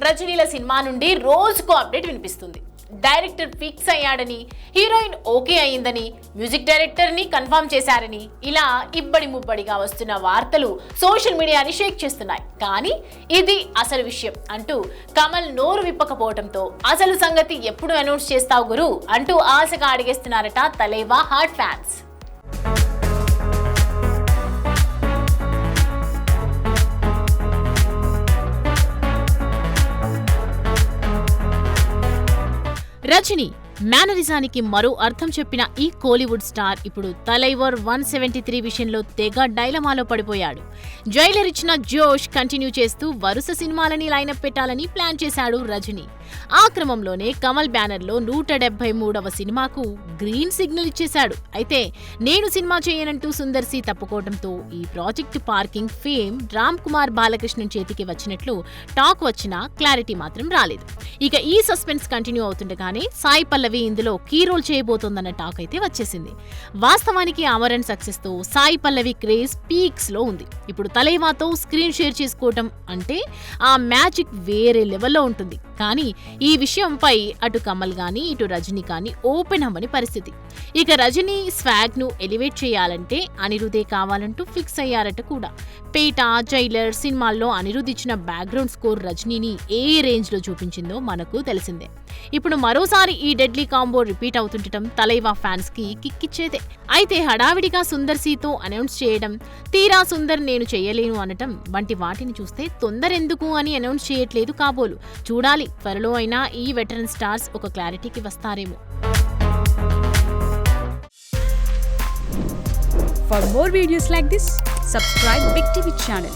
రజనీల cinema నుండి రోజుకో update వినిపిస్తుంది. డైరెక్టర్ ఫిక్స్ అయ్యాడని, హీరోయిన్ ఓకే అయిందని, మ్యూజిక్ డైరెక్టర్ ని కన్ఫర్మ్ చేశారని, ఇలా ఇబ్బడి ముబ్బడిగా వస్తున్న వార్తలు సోషల్ మీడియాని షేక్ చేస్తున్నాయి. కానీ ఇది అసలు విషయం అంటూ కమల్ నోరు విప్పకపోవడంతో అసలు సంగతి ఎప్పుడు అనౌన్స్ చేస్తావు గురు అంటూ ఆశగా అడిగేస్తున్నారట తలైవా హార్ట్ ఫ్యాన్స్. రజనీ మేనరిజానికి మరో అర్థం చెప్పిన ఈ కోలీవుడ్ స్టార్ ఇప్పుడు తలైవర్ 173 విషయంలో తెగ డైలమాలో పడిపోయాడు. జైలర్ ఇచ్చిన జోష్ కంటిన్యూ చేస్తూ వరుస సినిమాలని లైనప్ పెట్టాలని ప్లాన్ చేశాడు రజనీ. ఆ క్రమంలోనే కమల్ బ్యానర్లో 173వ సినిమాకు గ్రీన్ సిగ్నల్ ఇచ్చేశాడు. అయితే నేను సినిమా చేయనంటూ సుందర్ సి తప్పుకోవడంతో ఈ project parking fame Ram Kumar Balakrishnan చేతికి వచ్చినట్లు టాక్ వచ్చినా క్లారిటీ మాత్రం రాలేదు. ఇక ఈ సస్పెన్స్ కంటిన్యూ అవుతుండగానే సాయి పల్లవి ఇందులో కీ రోల్ చేయబోతోందన్న టాక్ అయితే వచ్చేసింది. వాస్తవానికి అమరన్ సక్సెస్ తో సాయి పల్లవి క్రేజ్ పీక్స్ లో ఉంది. ఇప్పుడు తలైవాతో స్క్రీన్ షేర్ చేసుకోవటం అంటే ఆ మ్యాజిక్ వేరే లెవెల్లో ఉంటుంది. కానీ ఈ విషయంపై అటు కమల్ గానీ ఇటు రజనీ కానీ ఓపెన్ అవ్వని పరిస్థితి. ఇక రజనీ స్వాగ్ ను ఎలివేట్ చేయాలంటే అనిరుద్ధే కావాలంటూ ఫిక్స్ అయ్యారట కూడా. పేట, జైలర్ సినిమాల్లో అనిరుద్ధ్ ఇచ్చిన బ్యాక్గ్రౌండ్ స్కోర్ రజనీని ఏ రేంజ్ లో చూపించిందో మనకు తెలిసిందే. ఇప్పుడు మరోసారి ఈ డెడ్లీ కాంబో రిపీట్ అవుతుండటం తలైవా ఫ్యాన్స్ కి కిక్కిచ్చేదే. అయితే హడావిడిగా సుందర్ సీతో అనౌన్స్ చేయడం, తీరా సుందర్ నేను చేయలేను అనటం వంటి వాటిని చూస్తే తొందరెందుకు అని అనౌన్స్ చేయట్లేదు కాబోలు. చూడాలి త్వరలో అయినా ఈ వెటరన్ స్టార్స్ ఒక క్లారిటీకి వస్తారేమో. For more videos like this, subscribe Big TV channel.